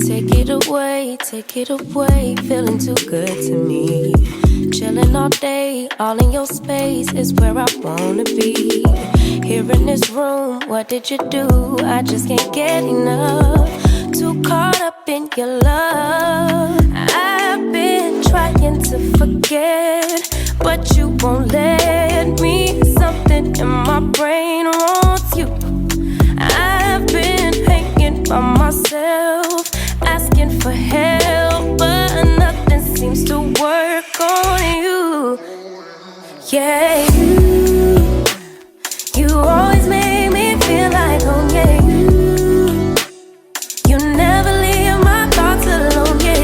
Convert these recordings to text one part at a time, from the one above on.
Take it away, feeling too good to me. Chilling all day, all in your space is where I wanna be. Here in this room, what did you do? I just can't get enough. Too caught up in your love. I've been trying to forget, but you won't let me. Something in my brain wants you. I've been hanging by myself, asking for help, but nothing seems to work on you. Yeah, you always make me feel like home. Yeah, you never leave my thoughts alone. Yeah,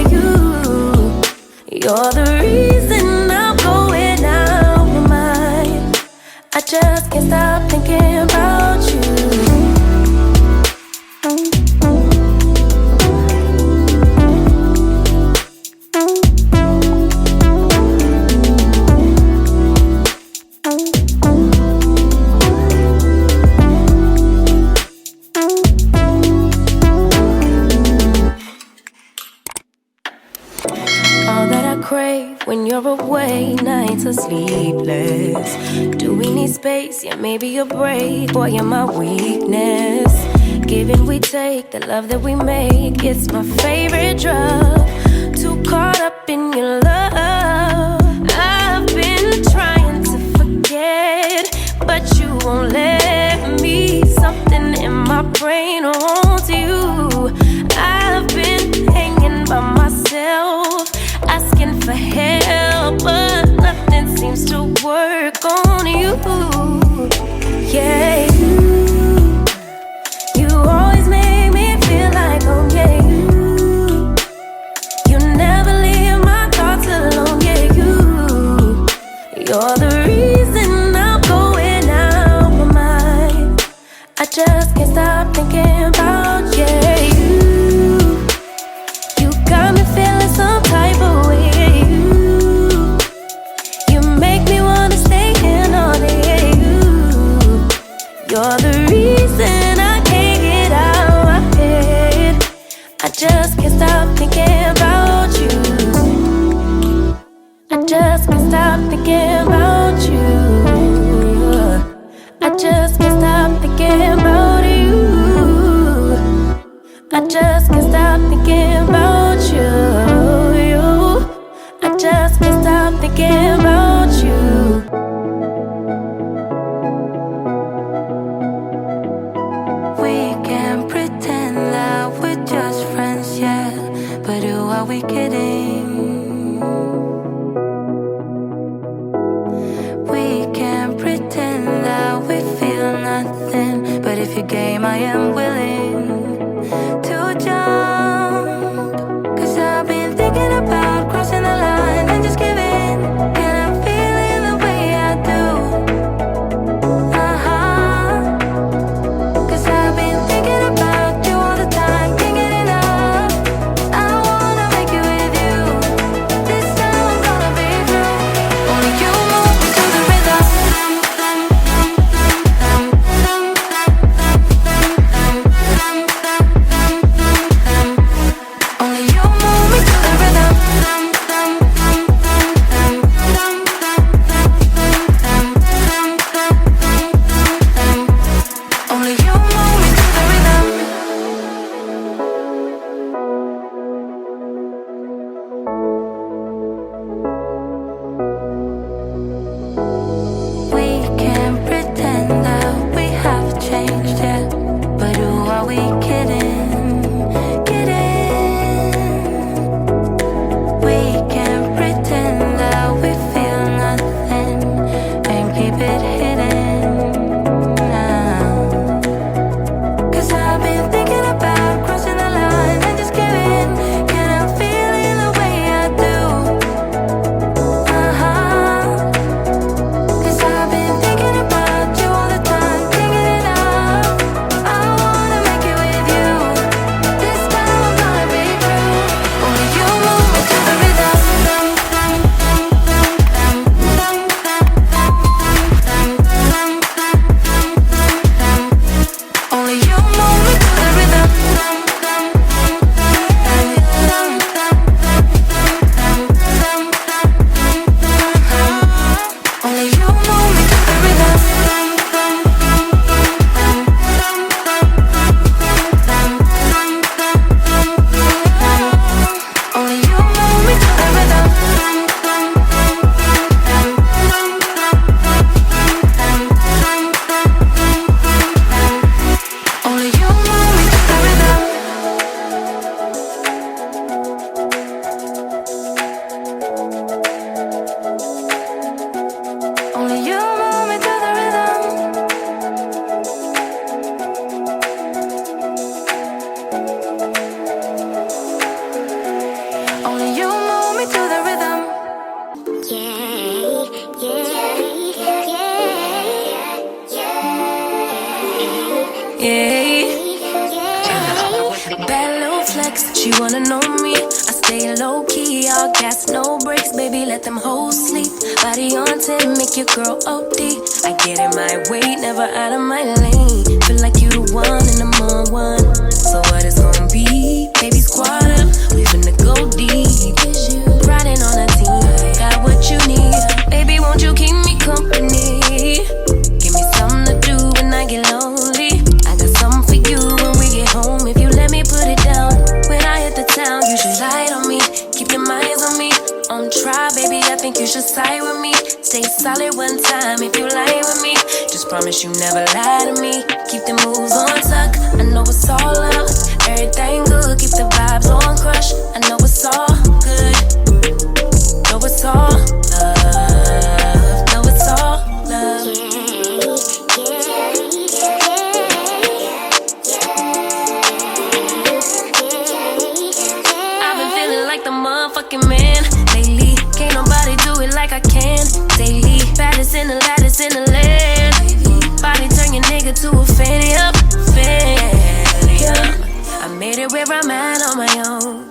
you're the reason I'm going out my mind. I just can't stop thinking about you. When you're away, nights are sleepless. Do we need space? Yeah, maybe a break. Boy, you're my weakness. Give and we take, the love that we make, it's my favorite drug. Too caught up in your love. I've been trying to forget, but you won't let me. Something in my brain wants you. I've been hanging by myself, asking for help, but nothing seems to work on you. Yeah, you always make me feel like home. Yeah, you never leave my thoughts alone. Yeah, you're the reason I'm going out my mind. I just can't stop thinking about you. You got me feeling some type of way. You're the reason I can't get out my head. I just can't stop thinking about you. I just can't stop thinking about you. I just can't stop thinking about you. I just can't stop thinking about you. I just can't stop thinking about you. Are we kidding? We can't pretend that we feel nothing, but if you're game, I am willing to jump. Cause I've been thinking about crossing the line and just giving. And I'm feeling the way I do. Cause I've been thinking about you all the time, can't get enough. I wanna make it with you. This time I'm gonna be true. Only you move me to the rhythm. she wanna know me. I stay low key, all gas, no brakes, baby, let them hoes sleep. Body on 10, make your girl OD. I get in my way, never out of my lane. Feel like you the one and I'm on one. So what it's gonna be? Baby, squad up, we finna go deep. Riding on a team, got what you need. Baby, won't you keep me company? Give me something to do when I get lonely. I got something for you when we get home. If you let me put it down, when I hit the town, you should slide on me. Keep your minds on me. On try, baby, I think you should side with me. Stay solid one time if you lie with me. Just promise you never lie to me. Keep the moves on tuck, I know it's all love. Everything good, keep the vibes on crush. I know it's all good. Know it's all love. Know it's all love. I've been feeling like the motherfucking man lately. Can't nobody do it like I can daily. Baddest in the lattice in the land. Body turn your nigga to a fanny up, fanny up. I made it where I'm at on my own.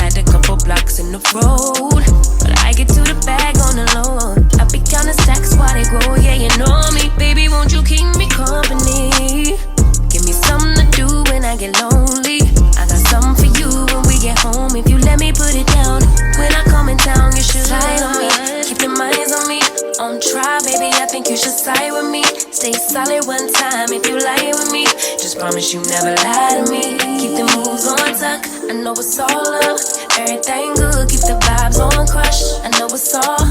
Had a couple blocks in the road, but I get to the bag on the low. I be counting stacks while they grow, yeah, you know me. Baby, won't you keep me company? Give me something to do when I get lonely. I got something for you when we get home. If you let me put it down, when I come in town, you should slide on me. Keep your minds on me. On try, baby, I think you should side with me. Stay solid one time if you lie with me. Just promise you never lie to me. Keep the moves on tuck, I know it's all love. Everything good, keep the vibes on crush. I know it's all